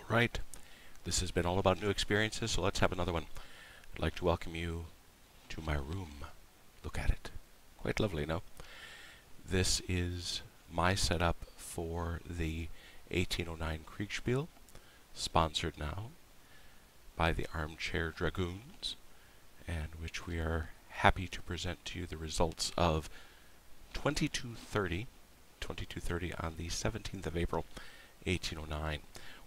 Right. This has been all about new experiences, so let's have another one. I'd like to welcome you to my room. Look at it. Quite lovely, no? This is my setup for the 1809 Kriegspiel, sponsored now by the Armchair Dragoons, and which we are happy to present to you the results of 2230 on the 17th of April, 1809.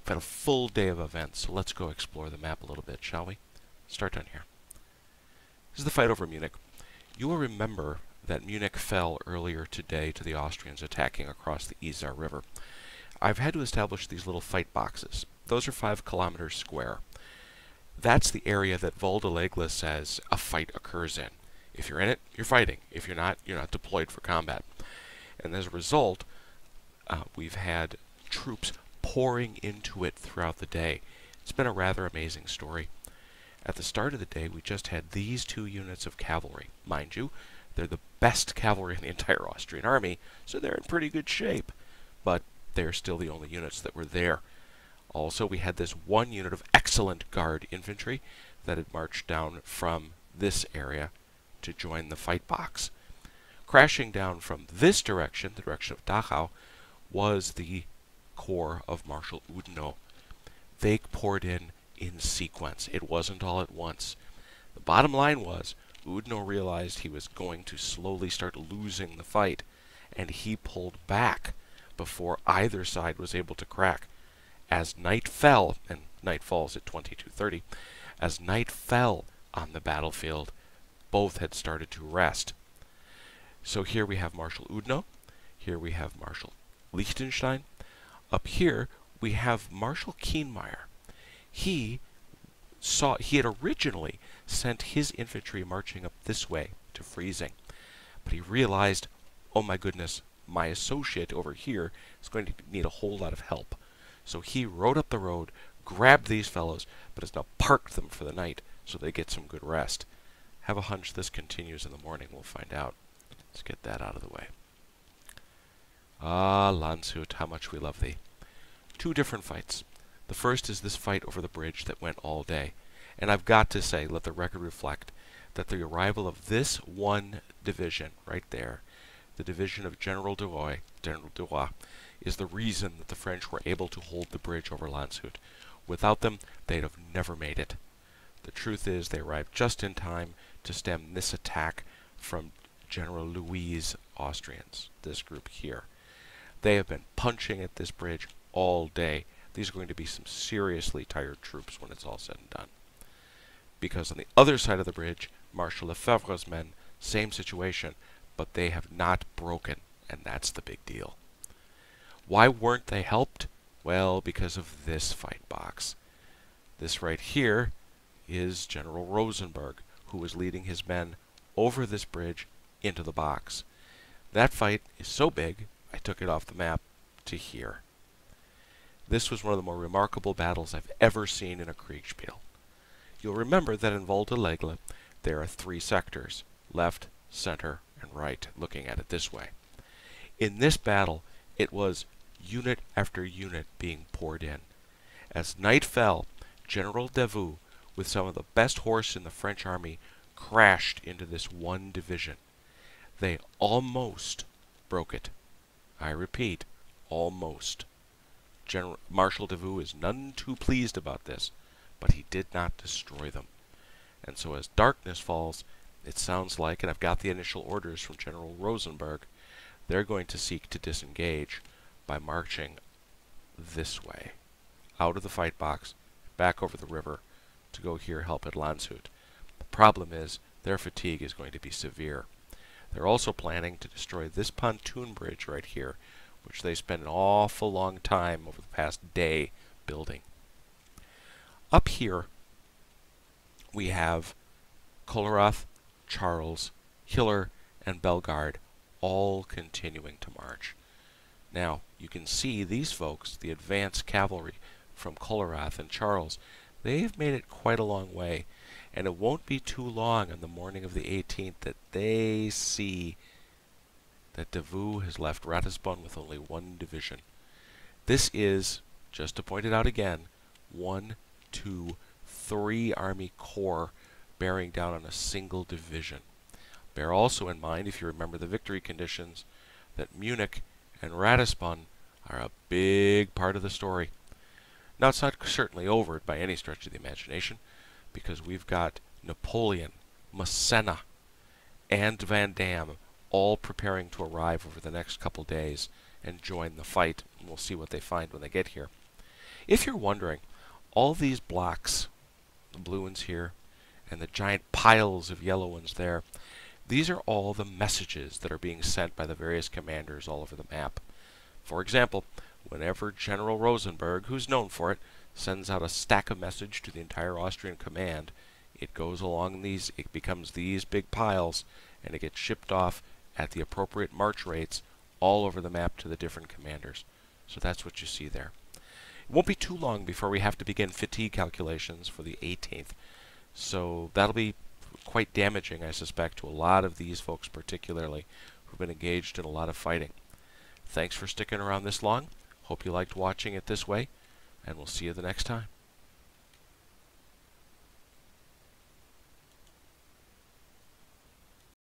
We've had a full day of events, so let's go explore the map a little bit, shall we? Start down here. This is the fight over Munich. You will remember that Munich fell earlier today to the Austrians attacking across the Isar River. I've had to establish these little fight boxes. Those are 5 kilometers square. That's the area that Waldelegle says a fight occurs in. If you're in it, you're fighting. If you're not deployed for combat. And as a result, we've had troops pouring into it throughout the day. It's been a rather amazing story. At the start of the day, we just had these 2 units of cavalry. Mind you, they're the best cavalry in the entire Austrian army, so they're in pretty good shape. But they're still the only units that were there. Also, we had this 1 unit of excellent guard infantry that had marched down from this area to join the fight box. Crashing down from this direction, the direction of Dachau, was the corps of Marshal Oudinot. They poured in sequence. It wasn't all at once. The bottom line was, Oudinot realized he was going to slowly start losing the fight, and he pulled back before either side was able to crack. As night fell, and night falls at 22:30, as night fell on the battlefield, both had started to rest. So here we have Marshal Oudinot, here we have Marshal Liechtenstein. Up here we have Marshal Kienmeyer. He had originally sent his infantry marching up this way to Freising, but he realized, oh my goodness, my associate over here is going to need a whole lot of help. So he rode up the road, grabbed these fellows, but has now parked them for the night so they get some good rest. Have a hunch this continues in the morning. We'll find out. Let's get that out of the way. Ah, Landshut, how much we love thee. 2 different fights. The first is this fight over the bridge that went all day. And I've got to say, let the record reflect, that the arrival of this 1 division right there, the division of General Duroy, is the reason that the French were able to hold the bridge over Landshut. Without them, they'd have never made it. The truth is, they arrived just in time to stem this attack from General Louis' Austrians, this group here. They have been punching at this bridge all day. These are going to be some seriously tired troops when it's all said and done. Because on the other side of the bridge, Marshal Lefebvre's men, same situation, but they have not broken, and that's the big deal. Why weren't they helped? Well, because of this fight box. This right here is General Rosenberg, who was leading his men over this bridge into the box. That fight is so big, I took it off the map to here. This was one of the more remarkable battles I've ever seen in a Kriegspiel. You'll remember that in Waldelegle there are 3 sectors, left, center, and right, looking at it this way. In this battle, it was unit after unit being poured in. As night fell, General Davout, with some of the best horse in the French army, crashed into this 1 division. They almost broke it. I repeat, almost. Marshal Davout is none too pleased about this, but he did not destroy them. And so as darkness falls, it sounds like, and I've got the initial orders from General Rosenberg, they're going to seek to disengage by marching this way, out of the fight box, back over the river, to go here help at Landshut. The problem is, their fatigue is going to be severe. They're also planning to destroy this pontoon bridge right here, which they spent an awful long time over the past day building. Up here, we have Kollerath, Charles, Hiller, and Bellegarde all continuing to march. Now, you can see these folks, the advanced cavalry from Kollerath and Charles, they've made it quite a long way, and it won't be too long on the morning of the 18th that they see that Davout has left Ratisbon with only 1 division. This is, just to point it out again, 1, 2, 3 Army Corps bearing down on a single division. Bear also in mind, if you remember the victory conditions, that Munich and Ratisbon are a big part of the story. Now, it's not certainly over by any stretch of the imagination, because we've got Napoleon, Massena, and Van Damme all preparing to arrive over the next couple days and join the fight, and we'll see what they find when they get here. If you're wondering, all these blocks, the blue ones here, and the giant piles of yellow ones there, these are all the messages that are being sent by the various commanders all over the map. For example, whenever General Rosenberg, who's known for it, sends out a stack of message to the entire Austrian command, it goes along these, it becomes these big piles, and it gets shipped off at the appropriate march rates all over the map to the different commanders. So that's what you see there. It won't be too long before we have to begin fatigue calculations for the 18th. So that'll be quite damaging, I suspect, to a lot of these folks particularly who've been engaged in a lot of fighting. Thanks for sticking around this long. Hope you liked watching it this way, and we'll see you the next time.